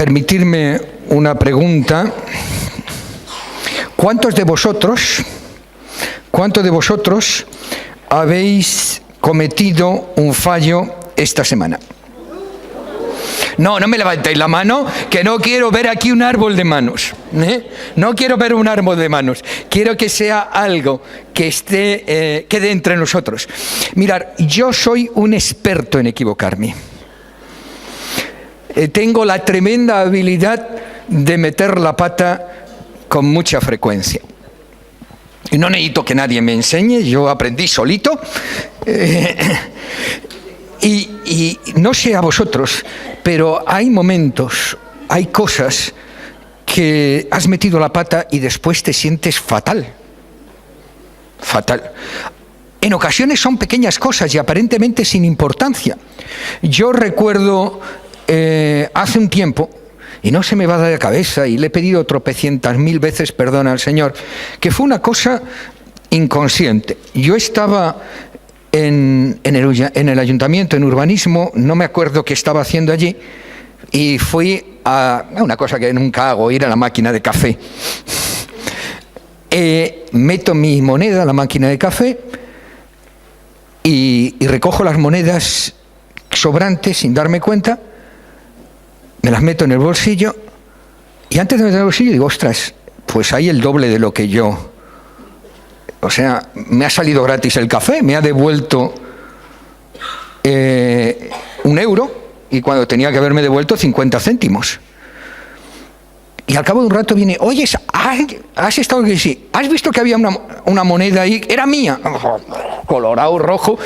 permitirme una pregunta. ¿Cuántos de vosotros habéis cometido un fallo esta semana? No me levantéis la mano, que no quiero ver aquí un árbol de manos. No quiero ver un árbol de manos. Quiero que sea algo que quede entre nosotros. Mirad, yo soy un experto en equivocarme. Tengo la tremenda habilidad de meter la pata con mucha frecuencia. Y no necesito que nadie me enseñe, yo aprendí solito. Y no sé a vosotros, pero hay momentos, hay cosas que has metido la pata y después te sientes fatal. Fatal. En ocasiones son pequeñas cosas y aparentemente sin importancia. Yo recuerdo hace un tiempo, y no se me va a dar la cabeza, y le he pedido tropecientas mil veces perdón al Señor, que fue una cosa inconsciente. Yo estaba en el ayuntamiento, en urbanismo, no me acuerdo qué estaba haciendo allí, y fui a una cosa que nunca hago, ir a la máquina de café. Meto mi moneda a la máquina de café y recojo las monedas sobrantes sin darme cuenta, me las meto en el bolsillo, y antes de meter en el bolsillo digo, ostras, pues hay el doble de lo que yo... O sea, me ha salido gratis el café, me ha devuelto €1, y cuando tenía que haberme devuelto 50 céntimos. Y al cabo de un rato viene, oye, ¿has estado aquí? Sí. ¿Has visto que había una moneda ahí? Era mía. Colorado, rojo,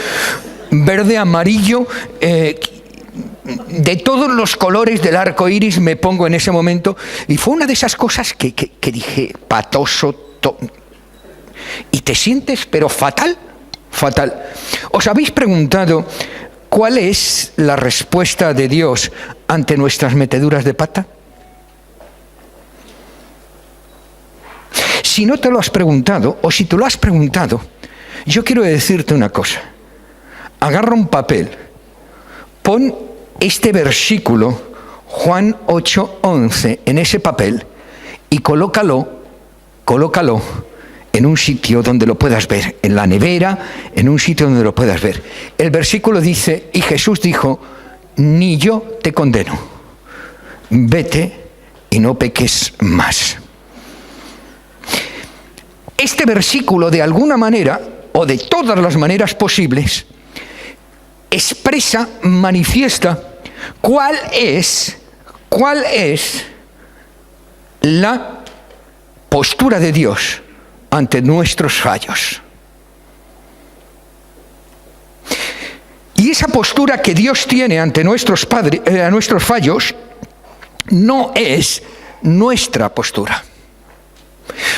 verde, amarillo, de todos los colores del arco iris me pongo en ese momento. Y fue una de esas cosas que dije, patoso, y te sientes, pero fatal, fatal. ¿Os habéis preguntado cuál es la respuesta de Dios ante nuestras meteduras de pata? Si no te lo has preguntado, o si te lo has preguntado, yo quiero decirte una cosa. Agarra un papel, pon este versículo, Juan 8:11, en ese papel, y colócalo en un sitio donde lo puedas ver, en la nevera, en un sitio donde lo puedas ver. El versículo dice, y Jesús dijo, ni yo te condeno, vete y no peques más. Este versículo, de alguna manera, o de todas las maneras posibles, expresa, manifiesta cuál es la postura de Dios ante nuestros fallos. Y esa postura que Dios tiene ante nuestros fallos no es nuestra postura.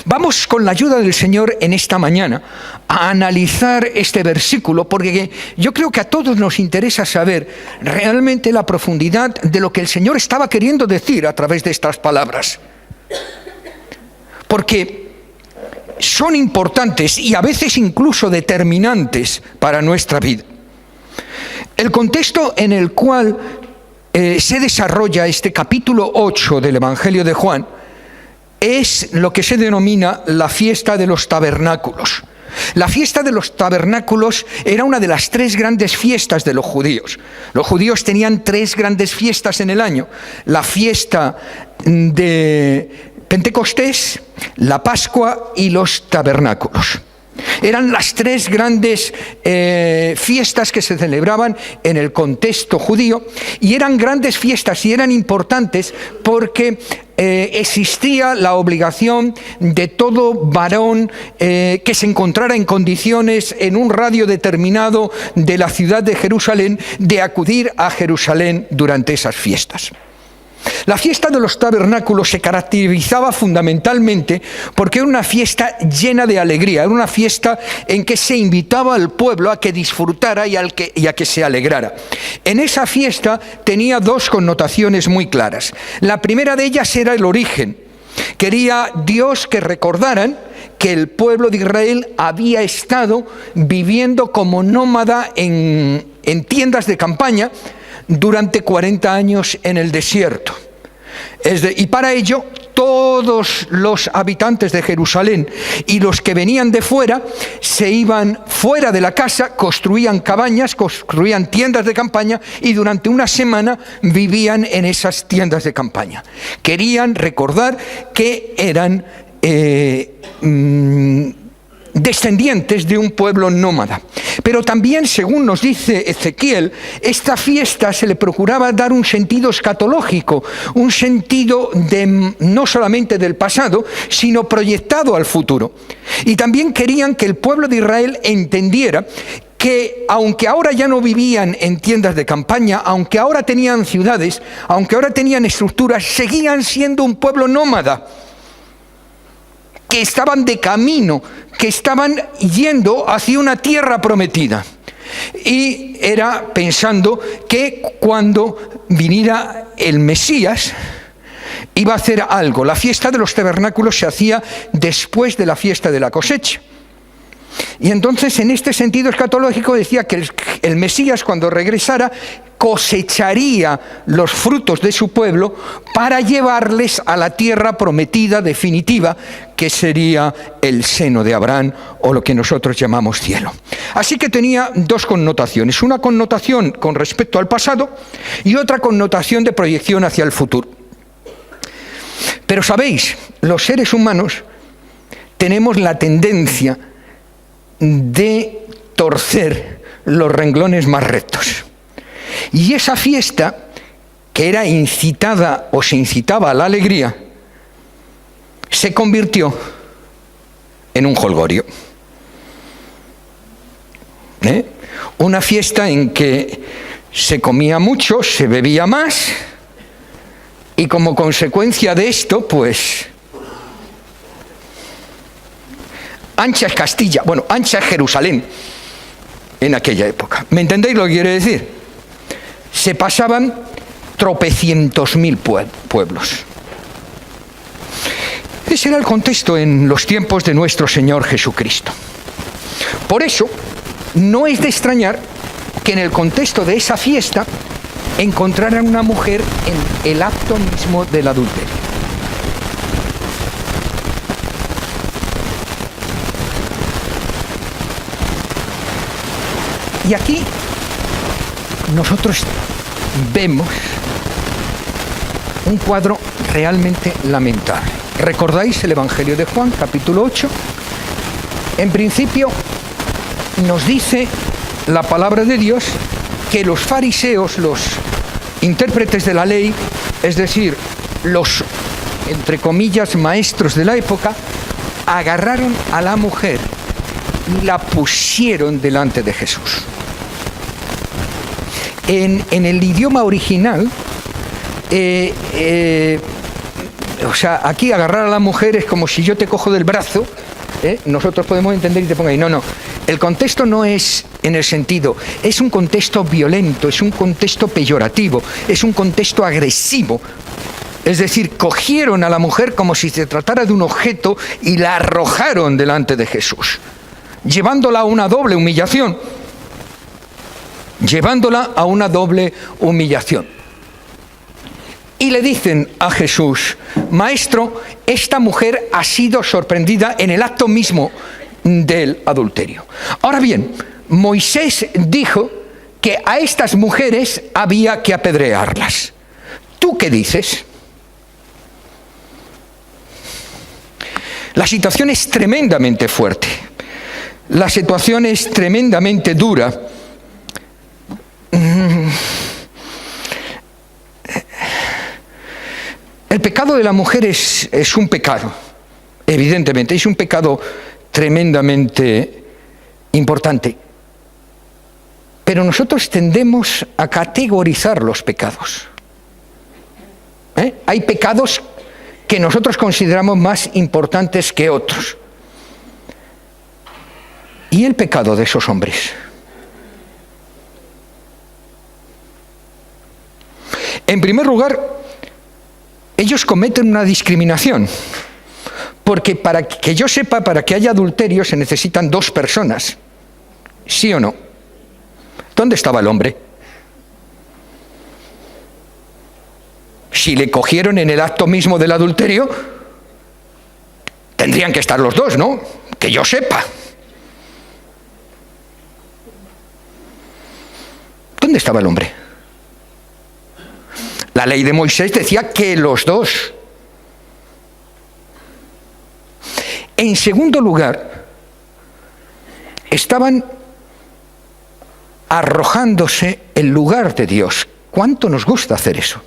Vamos, con la ayuda del Señor en esta mañana, a analizar este versículo, porque yo creo que a todos nos interesa saber realmente la profundidad de lo que el Señor estaba queriendo decir a través de estas palabras. Porque son importantes y a veces incluso determinantes para nuestra vida. El contexto en el cual se desarrolla este capítulo 8 del Evangelio de Juan es lo que se denomina la fiesta de los tabernáculos. La fiesta de los tabernáculos era una de las 3 grandes fiestas de los judíos. Los judíos tenían 3 grandes fiestas en el año. La fiesta de Pentecostés, la Pascua y los tabernáculos. Eran las 3 grandes fiestas que se celebraban en el contexto judío, y eran grandes fiestas y eran importantes porque existía la obligación de todo varón que se encontrara en condiciones en un radio determinado de la ciudad de Jerusalén de acudir a Jerusalén durante esas fiestas. La fiesta de los tabernáculos se caracterizaba fundamentalmente porque era una fiesta llena de alegría, era una fiesta en que se invitaba al pueblo a que disfrutara y a que se alegrara. En esa fiesta tenía 2 connotaciones muy claras. La primera de ellas era el origen. Quería Dios que recordaran que el pueblo de Israel había estado viviendo como nómada en tiendas de campaña durante 40 años en el desierto. Y para ello, todos los habitantes de Jerusalén y los que venían de fuera se iban fuera de la casa, construían cabañas, construían tiendas de campaña y durante una semana vivían en esas tiendas de campaña. Querían recordar que eran descendientes de un pueblo nómada. Pero también, según nos dice Ezequiel, esta fiesta se le procuraba dar un sentido escatológico, un sentido no solamente del pasado, sino proyectado al futuro. Y también querían que el pueblo de Israel entendiera que aunque ahora ya no vivían en tiendas de campaña, aunque ahora tenían ciudades, aunque ahora tenían estructuras, seguían siendo un pueblo nómada, que estaban de camino, que estaban yendo hacia una tierra prometida. Y era pensando que cuando viniera el Mesías iba a hacer algo. La fiesta de los tabernáculos se hacía después de la fiesta de la cosecha. Y entonces, en este sentido escatológico, decía que el Mesías, cuando regresara, cosecharía los frutos de su pueblo para llevarles a la tierra prometida definitiva, que sería el seno de Abraham, o lo que nosotros llamamos cielo. Así que tenía dos connotaciones, una connotación con respecto al pasado y otra connotación de proyección hacia el futuro. Pero sabéis, los seres humanos tenemos la tendencia de torcer los renglones más rectos. Y esa fiesta, que era incitada o se incitaba a la alegría, se convirtió en un jolgorio. Una fiesta en que se comía mucho, se bebía más, y como consecuencia de esto, pues, ancha es Castilla, bueno, ancha es Jerusalén en aquella época. ¿Me entendéis lo que quiere decir? Se pasaban tropecientos mil pueblos. Ese era el contexto en los tiempos de nuestro Señor Jesucristo. Por eso, no es de extrañar que en el contexto de esa fiesta encontraran una mujer en el acto mismo del adulterio. Y aquí nosotros vemos un cuadro realmente lamentable. ¿Recordáis el Evangelio de Juan, capítulo 8? En principio nos dice la palabra de Dios que los fariseos, los intérpretes de la ley, es decir, los, entre comillas, maestros de la época, agarraron a la mujer y la pusieron delante de Jesús. En el idioma original, aquí agarrar a la mujer es como si yo te cojo del brazo, nosotros podemos entender y te pongo ahí. No, el contexto no es en el sentido, es un contexto violento, es un contexto peyorativo, es un contexto agresivo. Es decir, cogieron a la mujer como si se tratara de un objeto y la arrojaron delante de Jesús, llevándola a una doble humillación. Y le dicen a Jesús: Maestro, esta mujer ha sido sorprendida en el acto mismo del adulterio. Ahora bien, Moisés dijo que a estas mujeres había que apedrearlas. ¿Tú qué dices? La situación es tremendamente fuerte. La situación es tremendamente dura. El pecado de la mujer es un pecado, evidentemente, es un pecado tremendamente importante. Pero nosotros tendemos a categorizar los pecados. Hay pecados que nosotros consideramos más importantes que otros. ¿Y el pecado de esos hombres? En primer lugar, ellos cometen una discriminación, porque para que yo sepa, para que haya adulterio se necesitan dos personas, ¿sí o no? ¿Dónde estaba el hombre? Si le cogieron en el acto mismo del adulterio, tendrían que estar los dos, ¿no? Que yo sepa. ¿Dónde estaba el hombre? La ley de Moisés decía que los dos. En segundo lugar, estaban arrojándose en lugar de Dios. ¿Cuánto nos gusta hacer eso?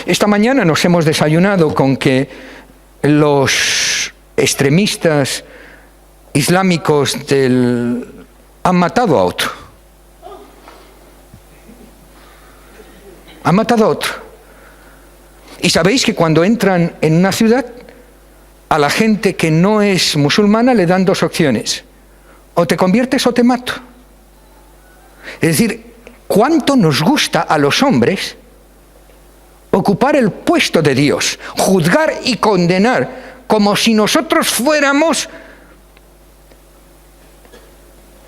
Esta mañana nos hemos desayunado con que los extremistas islámicos han matado a otro. Han matado a otro. Y sabéis que cuando entran en una ciudad, a la gente que no es musulmana le dan dos opciones. O te conviertes o te mato. Es decir, ¿cuánto nos gusta a los hombres ocupar el puesto de Dios, juzgar y condenar, como si nosotros fuéramos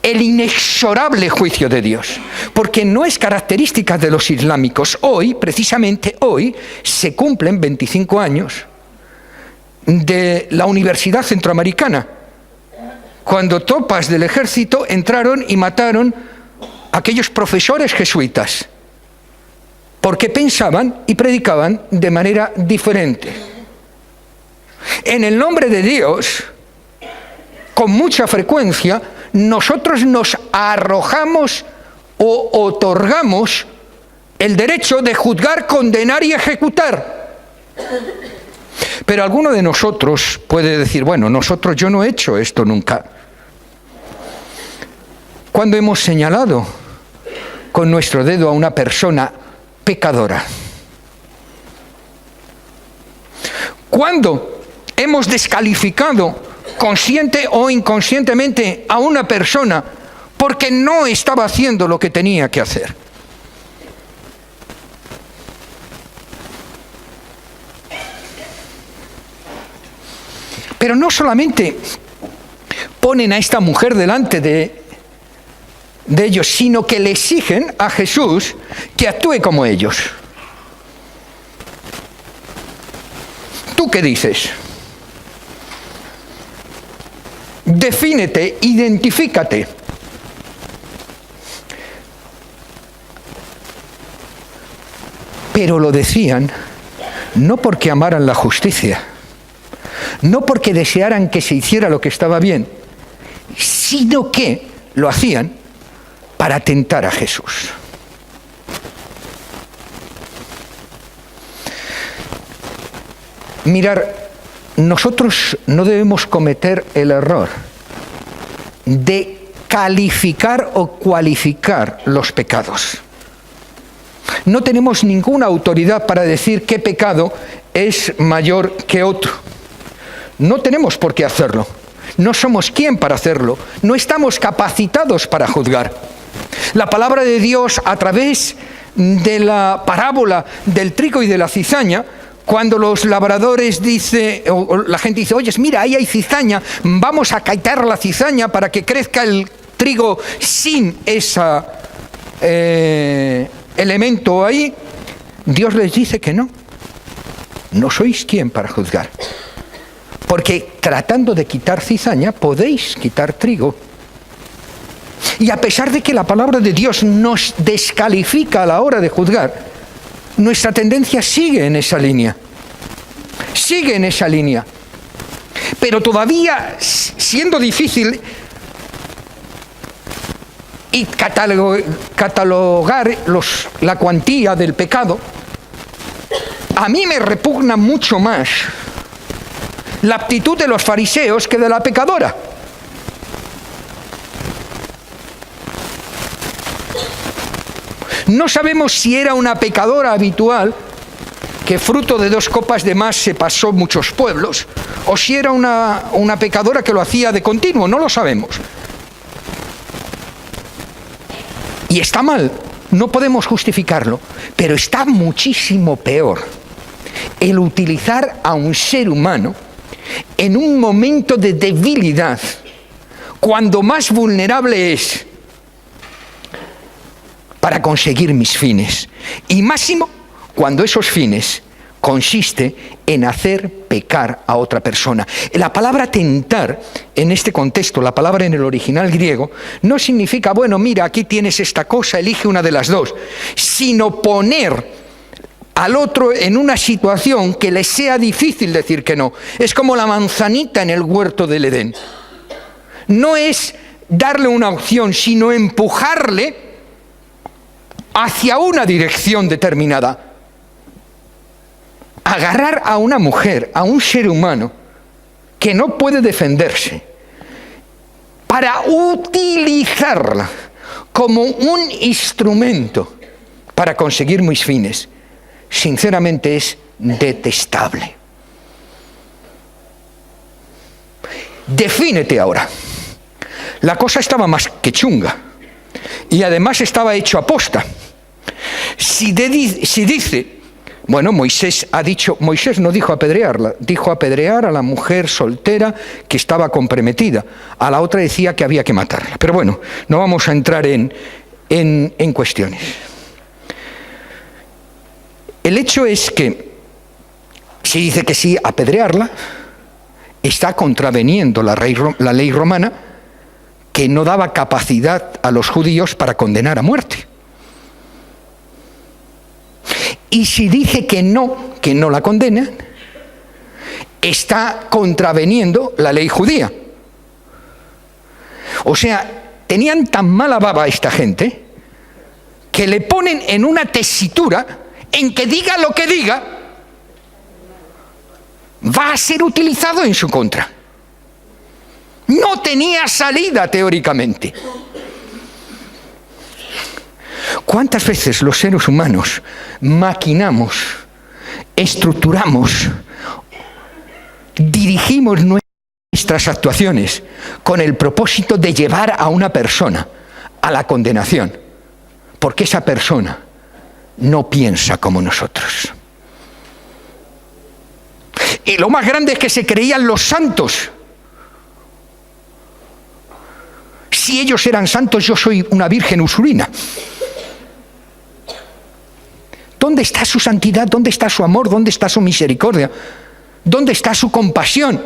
el inexorable juicio de Dios? Porque no es característica de los islámicos. Hoy, precisamente hoy, se cumplen 25 años de la Universidad Centroamericana, cuando tropas del ejército entraron y mataron a aquellos profesores jesuitas, porque pensaban y predicaban de manera diferente. En el nombre de Dios, con mucha frecuencia, nosotros nos arrojamos o otorgamos el derecho de juzgar, condenar y ejecutar. Pero alguno de nosotros puede decir, bueno, yo no he hecho esto nunca. ¿Cuándo hemos señalado con nuestro dedo a una persona pecadora? ¿Cuándo hemos descalificado consciente o inconscientemente a una persona porque no estaba haciendo lo que tenía que hacer? Pero no solamente ponen a esta mujer delante de ellos, sino que le exigen a Jesús que actúe como ellos. ¿Tú qué dices? Defínete, identifícate. Pero lo decían no porque amaran la justicia, no porque desearan que se hiciera lo que estaba bien, sino que lo hacían para tentar a Jesús. Mirar, nosotros no debemos cometer el error de calificar o cualificar los pecados. No tenemos ninguna autoridad para decir qué pecado es mayor que otro. No tenemos por qué hacerlo. No somos quien para hacerlo. No estamos capacitados para juzgar. La palabra de Dios, a través de la parábola del trigo y de la cizaña, cuando los labradores o la gente dice, oye, mira, ahí hay cizaña, vamos a quitar la cizaña para que crezca el trigo sin ese elemento ahí, Dios les dice que no. No sois quien para juzgar. Porque tratando de quitar cizaña, podéis quitar trigo. Y a pesar de que la palabra de Dios nos descalifica a la hora de juzgar, nuestra tendencia sigue en esa línea. Sigue en esa línea. Pero todavía, siendo difícil y catalogar la cuantía del pecado, a mí me repugna mucho más la actitud de los fariseos que de la pecadora. No sabemos si era una pecadora habitual, que fruto de 2 copas de más se pasó muchos pueblos, o si era una pecadora que lo hacía de continuo, no lo sabemos. Y está mal, no podemos justificarlo, pero está muchísimo peor el utilizar a un ser humano en un momento de debilidad, cuando más vulnerable es, para conseguir mis fines. Y máximo cuando esos fines consiste en hacer pecar a otra persona. La palabra tentar, en este contexto, la palabra en el original griego, no significa, bueno, mira, aquí tienes esta cosa, elige una de las dos, sino poner al otro en una situación que le sea difícil decir que no. Es como la manzanita en el huerto del Edén. No es darle una opción, sino empujarle hacia una dirección determinada. Agarrar a una mujer, a un ser humano que no puede defenderse, para utilizarla como un instrumento para conseguir mis fines, sinceramente es detestable. Defínete ahora. La cosa estaba más que chunga y además estaba hecho aposta. Si dice, bueno, Moisés no dijo apedrearla, dijo apedrear a la mujer soltera que estaba comprometida. A la otra decía que había que matarla. Pero bueno, no vamos a entrar en cuestiones. El hecho es que si dice que sí, apedrearla, está contraveniendo la ley romana, que no daba capacidad a los judíos para condenar a muerte. Y si dice que no la condena, está contraveniendo la ley judía. O sea, tenían tan mala baba esta gente que le ponen en una tesitura en que diga lo que diga, va a ser utilizado en su contra. No tenía salida teóricamente. ¿Cuántas veces los seres humanos maquinamos, estructuramos, dirigimos nuestras actuaciones con el propósito de llevar a una persona a la condenación? Porque esa persona no piensa como nosotros. Y lo más grande es que se creían los santos. Si ellos eran santos, yo soy una virgen ursulina. ¿Dónde está su santidad? ¿Dónde está su amor? ¿Dónde está su misericordia? ¿Dónde está su compasión?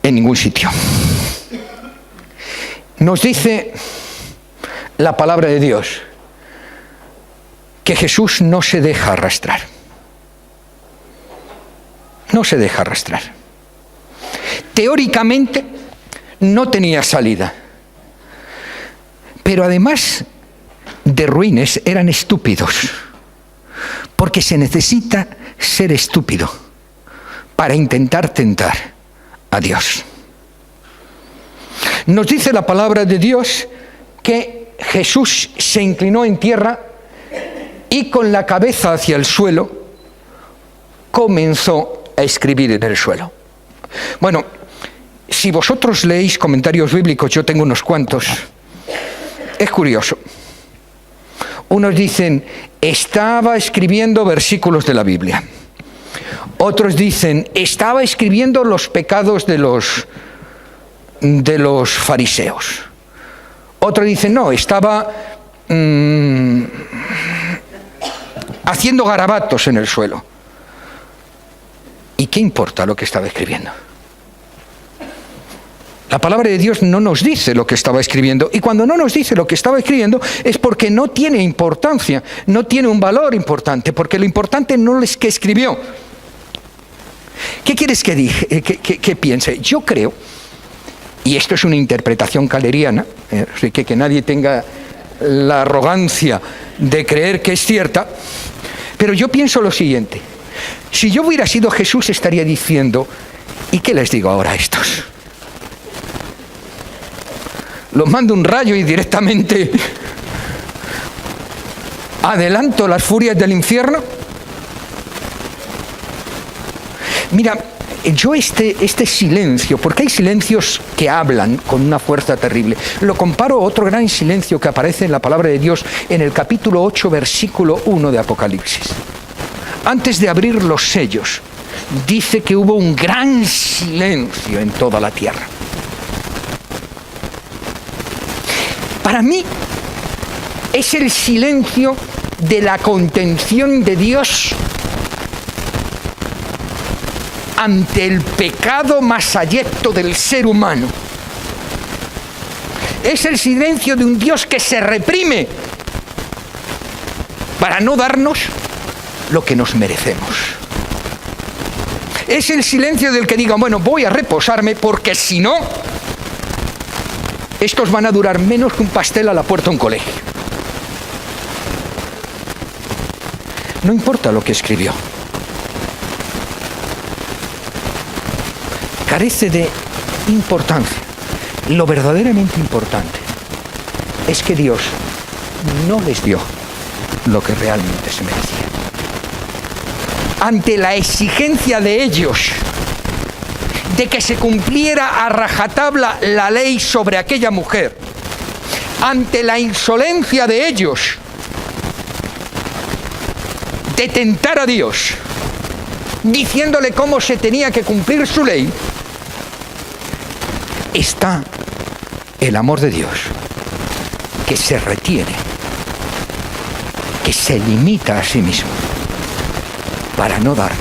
En ningún sitio. Nos dice la palabra de Dios que Jesús no se deja arrastrar. No se deja arrastrar. Teóricamente no tenía salida. Pero además de ruines, eran estúpidos. Porque se necesita ser estúpido para intentar tentar a Dios. Nos dice la palabra de Dios que Jesús se inclinó en tierra y con la cabeza hacia el suelo comenzó a escribir en el suelo. Bueno, si vosotros leéis comentarios bíblicos, yo tengo unos cuantos, es curioso. Unos dicen, estaba escribiendo versículos de la Biblia. Otros dicen, estaba escribiendo los pecados de los fariseos. Otros dicen, no, estaba haciendo garabatos en el suelo. ¿Y qué importa lo que estaba escribiendo? La palabra de Dios no nos dice lo que estaba escribiendo, y cuando no nos dice lo que estaba escribiendo es porque no tiene importancia, no tiene un valor importante, porque lo importante no es que escribió. ¿Qué quieres que piense? Yo creo, y esto es una interpretación caleriana, así que nadie tenga la arrogancia de creer que es cierta, pero yo pienso lo siguiente: si yo hubiera sido Jesús, estaría diciendo, ¿y qué les digo ahora a estos? Los mando un rayo y directamente adelanto las furias del infierno. Mira, yo este silencio, porque hay silencios que hablan con una fuerza terrible, lo comparo a otro gran silencio que aparece en la palabra de Dios en el capítulo 8, versículo 1 de Apocalipsis. Antes de abrir los sellos, dice que hubo un gran silencio en toda la tierra. Para mí es el silencio de la contención de Dios ante el pecado más abyecto del ser humano. Es el silencio de un Dios que se reprime para no darnos lo que nos merecemos. Es el silencio del que diga, bueno, voy a reposarme porque si no, estos van a durar menos que un pastel a la puerta de un colegio. No importa lo que escribió. Carece de importancia. Lo verdaderamente importante es que Dios no les dio lo que realmente se merecían. Ante la exigencia de ellos de que se cumpliera a rajatabla la ley sobre aquella mujer, ante la insolencia de ellos de tentar a Dios, diciéndole cómo se tenía que cumplir su ley, está el amor de Dios, que se retiene, que se limita a sí mismo, para no darnos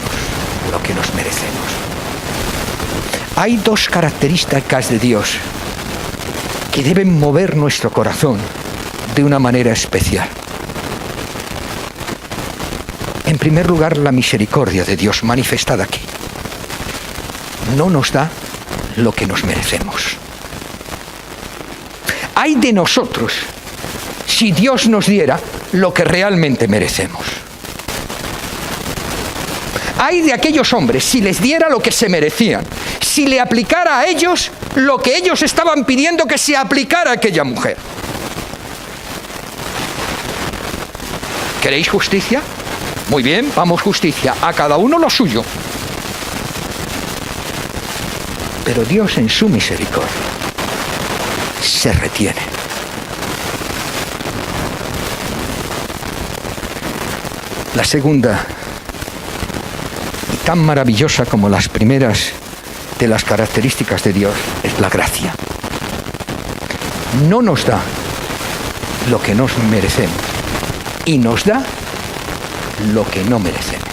lo que nos merecemos. Hay dos características de Dios que deben mover nuestro corazón de una manera especial. En primer lugar, la misericordia de Dios manifestada aquí. No nos da lo que nos merecemos. Ay de nosotros si Dios nos diera lo que realmente merecemos. Ay de aquellos hombres si les diera lo que se merecían, si le aplicara a ellos lo que ellos estaban pidiendo que se aplicara a aquella mujer. ¿Queréis justicia? Muy bien, vamos, justicia, a cada uno lo suyo. Pero Dios en su misericordia se retiene. La segunda, y tan maravillosa como las primeras de las características de Dios, es la gracia. No nos da lo que nos merecemos y nos da lo que no merecemos.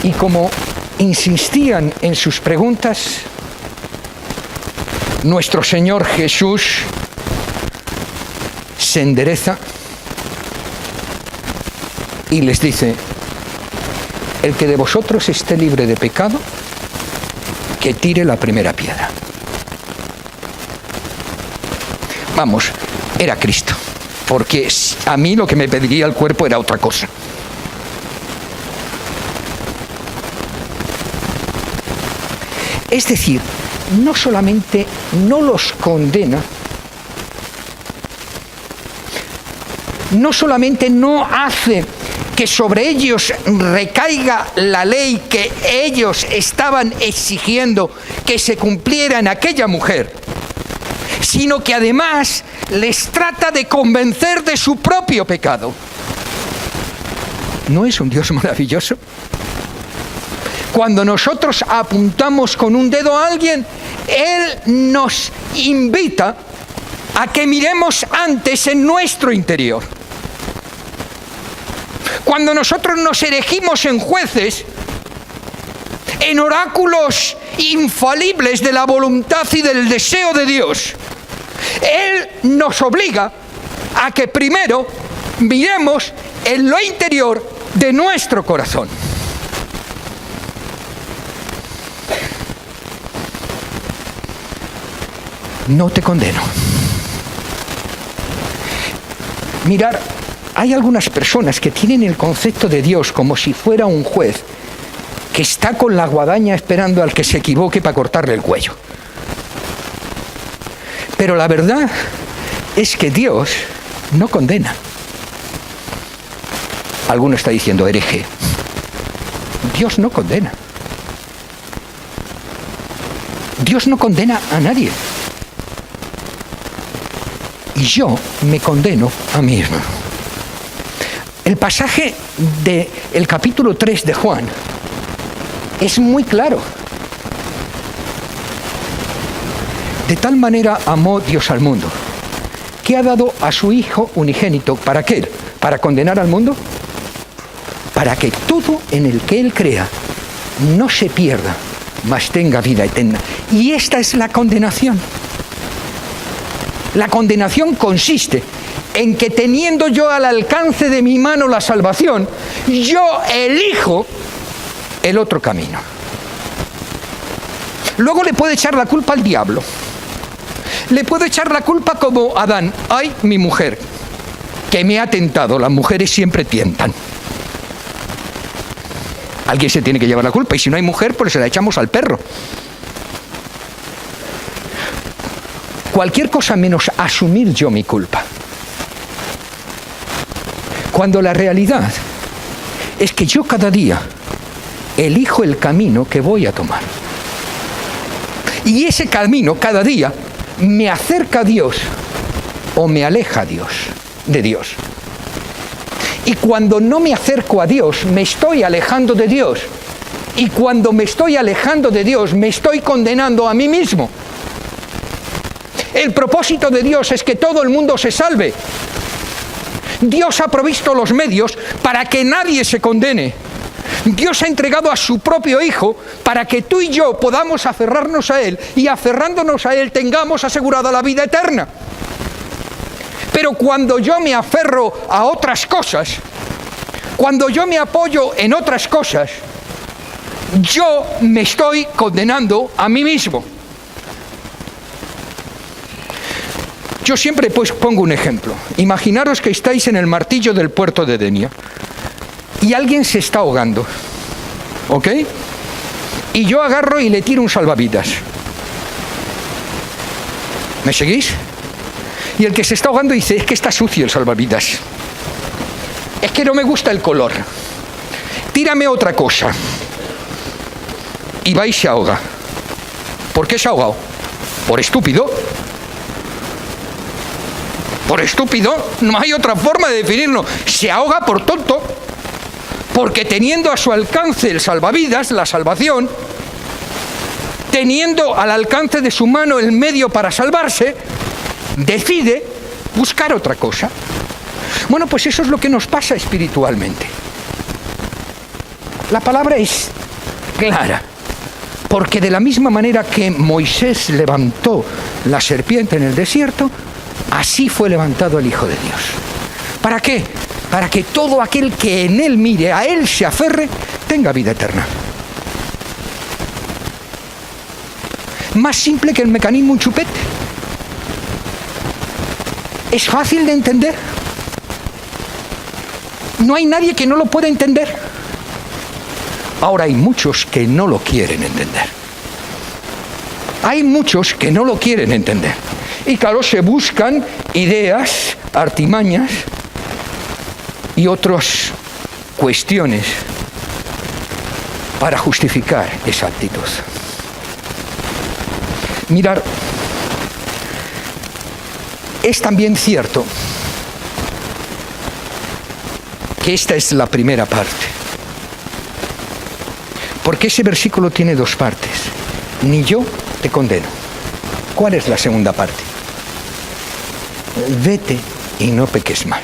Y como insistían en sus preguntas, nuestro Señor Jesús se endereza y les dice: el que de vosotros esté libre de pecado, que tire la primera piedra. Vamos, era Cristo, porque a mí lo que me pediría el cuerpo era otra cosa. Es decir, no solamente no los condena, no solamente no hace que sobre ellos recaiga la ley que ellos estaban exigiendo que se cumpliera en aquella mujer, sino que además les trata de convencer de su propio pecado. ¿No es un Dios maravilloso? Cuando nosotros apuntamos con un dedo a alguien, Él nos invita a que miremos antes en nuestro interior. Cuando nosotros nos erigimos en jueces, en oráculos infalibles de la voluntad y del deseo de Dios, Él nos obliga a que primero miremos en lo interior de nuestro corazón. No te condeno. Mirar, hay algunas personas que tienen el concepto de Dios como si fuera un juez que está con la guadaña esperando al que se equivoque para cortarle el cuello. Pero la verdad es que Dios no condena. Alguno está diciendo hereje. Dios no condena. Dios no condena a nadie. Y yo me condeno a mí mismo. El pasaje del capítulo 3 de Juan es muy claro. De tal manera amó Dios al mundo, que ha dado a su Hijo unigénito. ¿Para qué? ¿Para condenar al mundo? Para que todo en el que Él crea no se pierda, mas tenga vida eterna. Y esta es la condenación. La condenación consiste en que teniendo yo al alcance de mi mano la salvación, yo elijo el otro camino. Luego le puedo echar la culpa al diablo. Le puedo echar la culpa como Adán. ¡Ay, mi mujer! Que me ha tentado. Las mujeres siempre tientan. Alguien se tiene que llevar la culpa. Y si no hay mujer, pues se la echamos al perro. Cualquier cosa menos asumir yo mi culpa. Cuando la realidad es que yo cada día elijo el camino que voy a tomar. Y ese camino cada día me acerca a Dios o me aleja de Dios. Y cuando no me acerco a Dios, me estoy alejando de Dios. Y cuando me estoy alejando de Dios, me estoy condenando a mí mismo. El propósito de Dios es que todo el mundo se salve. Dios ha provisto los medios para que nadie se condene. Dios ha entregado a su propio Hijo para que tú y yo podamos aferrarnos a Él y aferrándonos a Él tengamos asegurada la vida eterna. Pero cuando yo me aferro a otras cosas, cuando yo me apoyo en otras cosas, yo me estoy condenando a mí mismo. Yo siempre pues pongo un ejemplo. Imaginaros que estáis en el martillo del puerto de Denia y alguien se está ahogando, ¿ok? Y yo agarro y le tiro un salvavidas. ¿Me seguís? Y el que se está ahogando dice, es que está sucio el salvavidas. Es que no me gusta el color. Tírame otra cosa. Y va y se ahoga. ¿Por qué se ha ahogado? ¿Por estúpido? Por estúpido, no hay otra forma de definirlo. Se ahoga por tonto, porque teniendo a su alcance el salvavidas, la salvación, teniendo al alcance de su mano el medio para salvarse, decide buscar otra cosa. Bueno, pues eso es lo que nos pasa espiritualmente. La palabra es clara, porque de la misma manera que Moisés levantó la serpiente en el desierto, así fue levantado el Hijo de Dios. ¿Para qué? Para que todo aquel que en Él mire, a Él se aferre, tenga vida eterna. Más simple que el mecanismo un chupete. Es fácil de entender. No hay nadie que no lo pueda entender. Ahora hay muchos que no lo quieren entender. Hay muchos que no lo quieren entender. Y claro, se buscan ideas, artimañas y otras cuestiones para justificar esa actitud. Mirar, es también cierto que esta es la primera parte. Porque ese versículo tiene dos partes. Ni yo te condeno. ¿Cuál es la segunda parte? Vete y no peques más.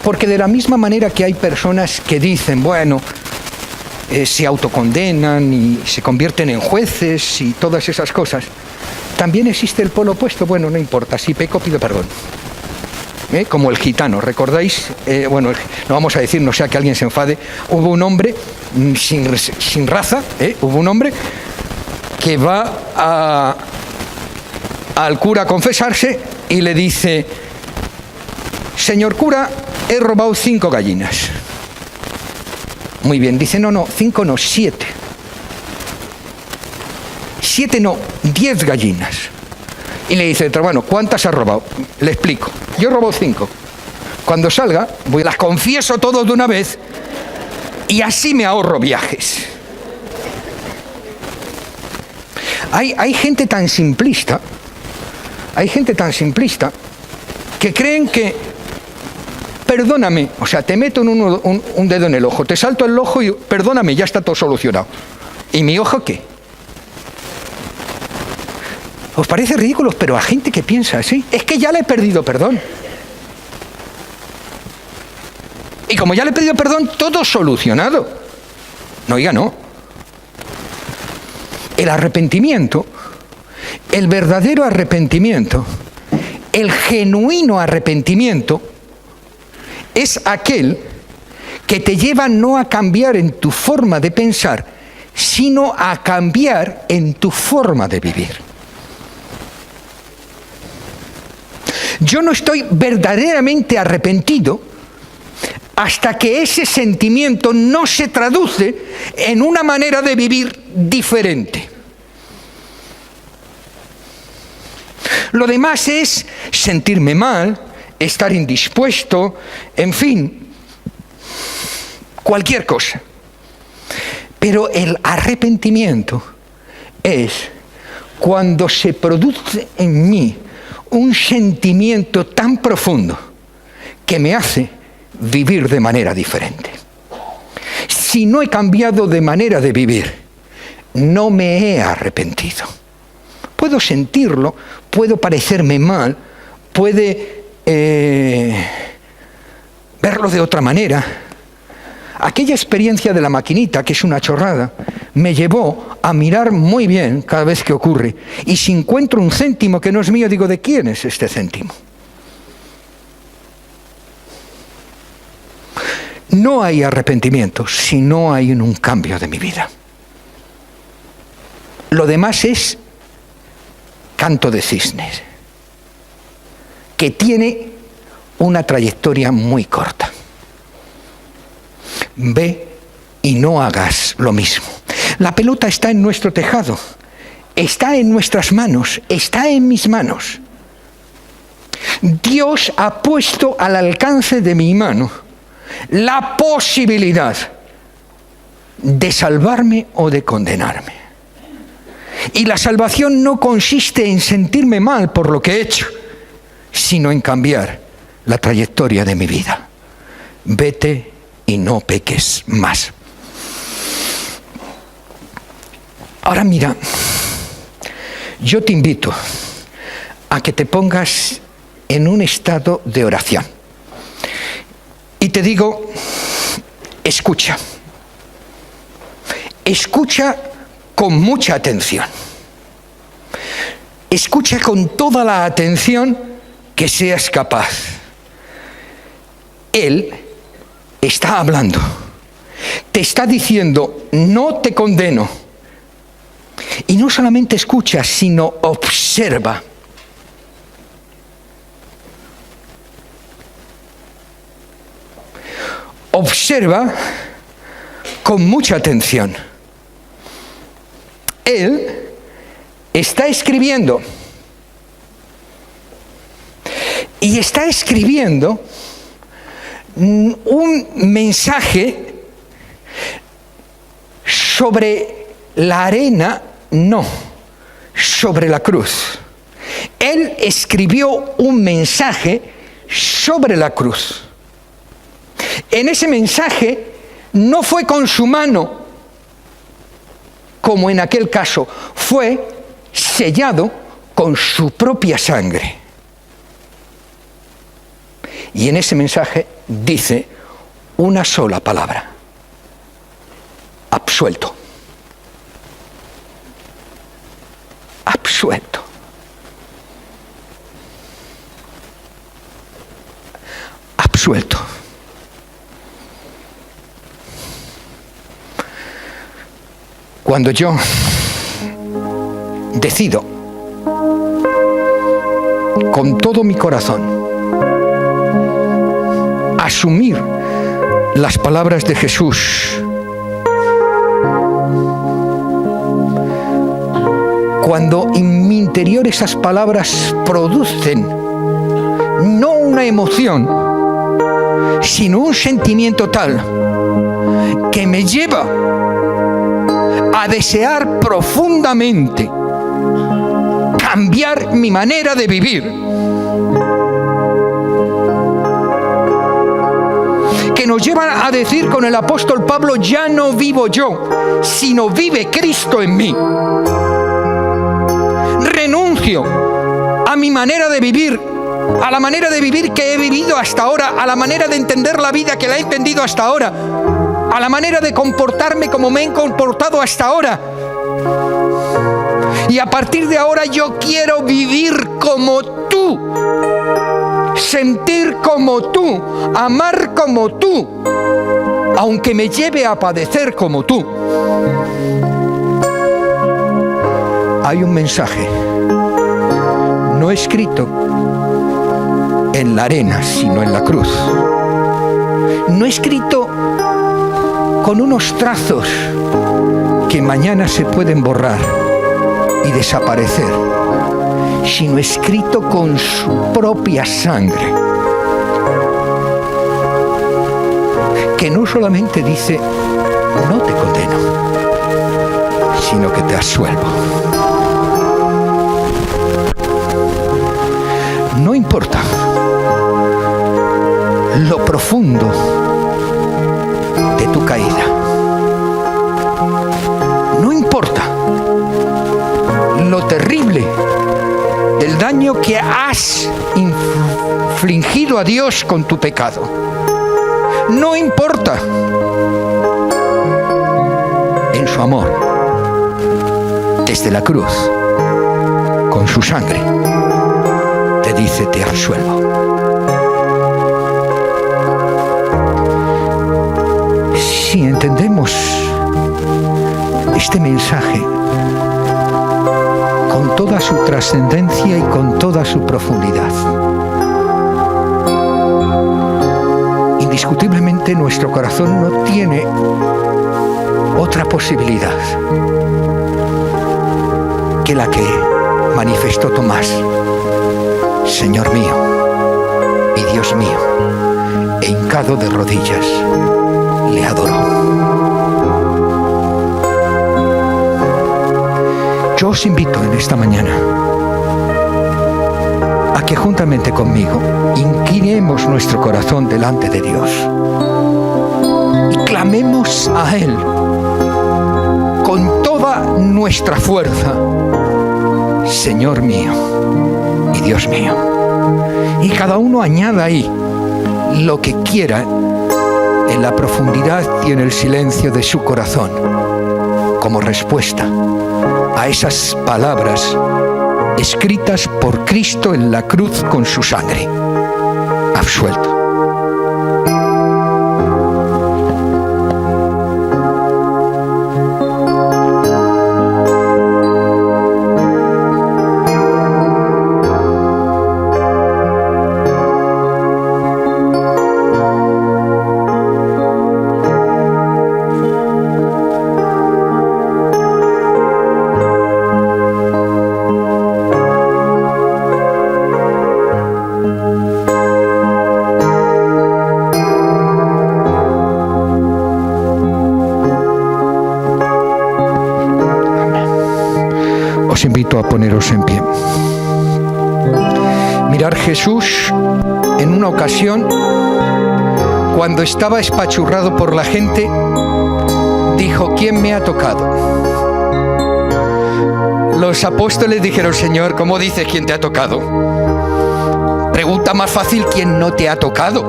Porque de la misma manera que hay personas que dicen, bueno, se autocondenan y se convierten en jueces y todas esas cosas, también existe el polo opuesto. Bueno, no importa, si peco pido perdón. Como el gitano, ¿recordáis? Bueno, no vamos a decir, no sea que alguien se enfade. Hubo un hombre sin raza, hubo un hombre que va al cura a confesarse y le dice, señor cura, he robado 5 gallinas. Muy bien, dice, no, 5 no, 7. 7 no, 10 gallinas. Y le dice, bueno, ¿cuántas has robado? Le explico, yo robo 5. Cuando salga, las confieso todo de una vez y así me ahorro viajes. Hay gente tan simplista, que creen que perdóname, o sea, te meto un dedo en el ojo, te salto el ojo y perdóname, ya está todo solucionado. ¿Y mi ojo qué? ¿Os parece ridículo? Pero a gente que piensa así, es que ya le he pedido perdón. Y como ya le he pedido perdón, todo solucionado. No, oiga, no. El arrepentimiento, el verdadero arrepentimiento, el genuino arrepentimiento, es aquel que te lleva no a cambiar en tu forma de pensar, sino a cambiar en tu forma de vivir. Yo no estoy verdaderamente arrepentido hasta que ese sentimiento no se traduce en una manera de vivir diferente. Lo demás es sentirme mal, estar indispuesto, en fin, cualquier cosa. Pero el arrepentimiento es cuando se produce en mí un sentimiento tan profundo que me hace vivir de manera diferente. Si no he cambiado de manera de vivir, no me he arrepentido. Puedo sentirlo, puedo parecerme mal, puede verlo de otra manera. Aquella experiencia de la maquinita, que es una chorrada, me llevó a mirar muy bien cada vez que ocurre. Y si encuentro un céntimo que no es mío, digo, ¿de quién es este céntimo? No hay arrepentimiento si no hay un cambio de mi vida. Lo demás es canto de cisnes, que tiene una trayectoria muy corta. Ve y no hagas lo mismo. La pelota está en nuestro tejado, está en nuestras manos, está en mis manos. Dios ha puesto al alcance de mi mano la posibilidad de salvarme o de condenarme. Y la salvación no consiste en sentirme mal por lo que he hecho, sino en cambiar la trayectoria de mi vida. Vete y no peques más. Ahora mira, yo te invito a que te pongas en un estado de oración. Y te digo, escucha. Escucha con mucha atención. Escucha con toda la atención que seas capaz. Él está hablando. Te está diciendo, no te condeno. Y no solamente escucha, sino observa. Observa con mucha atención. Él está escribiendo. Y está escribiendo un mensaje sobre la arena, no, sobre la cruz. Él escribió un mensaje sobre la cruz. En ese mensaje no fue con su mano, como en aquel caso, fue sellado con su propia sangre. Y en ese mensaje dice una sola palabra: absuelto. Absuelto. Absuelto. Cuando yo decido con todo mi corazón asumir las palabras de Jesús, cuando en mi interior esas palabras producen no una emoción, sino un sentimiento tal que me lleva a desear profundamente cambiar mi manera de vivir. nos lleva a decir con el apóstol Pablo: ya no vivo yo, sino vive Cristo en mí. Renuncio a mi manera de vivir, a la manera de vivir que he vivido hasta ahora, a la manera de entender la vida que la he entendido hasta ahora, a la manera de comportarme como me he comportado hasta ahora. Y a partir de ahora yo quiero vivir como tú, sentir como tú, amar como tú, aunque me lleve a padecer como tú. Hay un mensaje no escrito en la arena, sino en la cruz. No escrito con unos trazos que mañana se pueden borrar y desaparecer, sino escrito con su propia sangre, que no solamente dice: no te condeno, sino que te absuelvo. No importa lo profundo de tu caída, no importa lo terrible del daño que has infligido a Dios con tu pecado, no importa. En su amor, desde la cruz, con su sangre, te dice: te absuelvo. Si entendemos este mensaje con toda su trascendencia y con toda su profundidad, indiscutiblemente nuestro corazón no tiene otra posibilidad que la que manifestó Tomás: Señor mío y Dios mío. E hincado de rodillas le adoró. Yo os invito en esta mañana a que juntamente conmigo inclinemos nuestro corazón delante de Dios y clamemos a Él con toda nuestra fuerza: Señor mío y Dios mío. Y cada uno añada ahí lo que quiera en la profundidad y en el silencio de su corazón, como respuesta a esas palabras escritas por Cristo en la cruz con su sangre: absuelto. Os invito a poneros en pie. Mirar, Jesús, en una ocasión, cuando estaba espachurrado por la gente, dijo: ¿quién me ha tocado? Los apóstoles dijeron: Señor, ¿cómo dices quién te ha tocado? Pregunta más fácil: ¿quién no te ha tocado?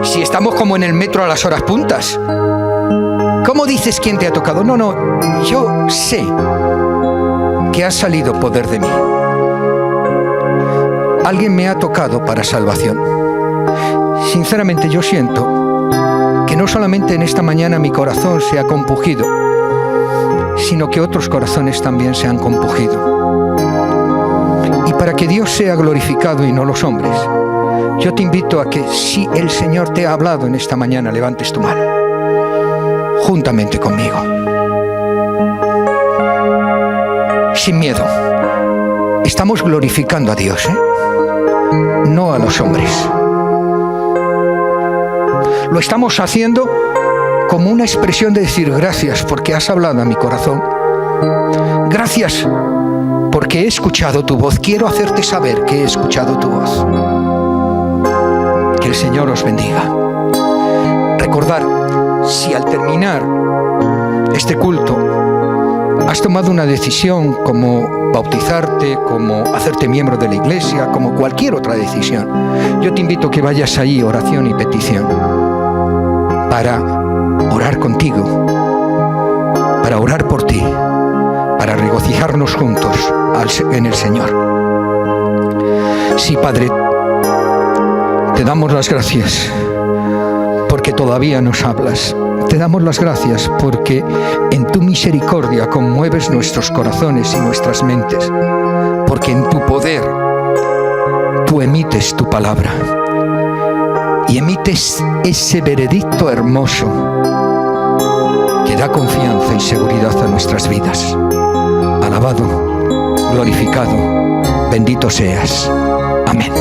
Si estamos como en el metro a las horas puntas. ¿Cómo dices quién te ha tocado? No, yo sé que ha salido poder de mí. Alguien me ha tocado para salvación. Sinceramente, yo siento que no solamente en esta mañana mi corazón se ha compungido, sino que otros corazones también se han compungido. Y para que Dios sea glorificado y no los hombres, yo te invito a que, si el Señor te ha hablado en esta mañana, levantes tu mano juntamente conmigo, sin miedo. Estamos glorificando a Dios, no a los hombres. Lo estamos haciendo como una expresión de decir: gracias porque has hablado a mi corazón. Gracias porque he escuchado tu voz. Quiero hacerte saber que he escuchado tu voz. Que el Señor os bendiga. recordar si al terminar este culto has tomado una decisión como bautizarte, como hacerte miembro de la iglesia, como cualquier otra decisión. Yo te invito a que vayas ahí, oración y petición, para orar contigo, para orar por ti, para regocijarnos juntos en el Señor. Sí, Padre, te damos las gracias porque todavía nos hablas. Te damos las gracias porque en tu misericordia conmueves nuestros corazones y nuestras mentes, porque en tu poder tú emites tu palabra y emites ese veredicto hermoso que da confianza y seguridad a nuestras vidas. Alabado, glorificado, bendito seas. Amén.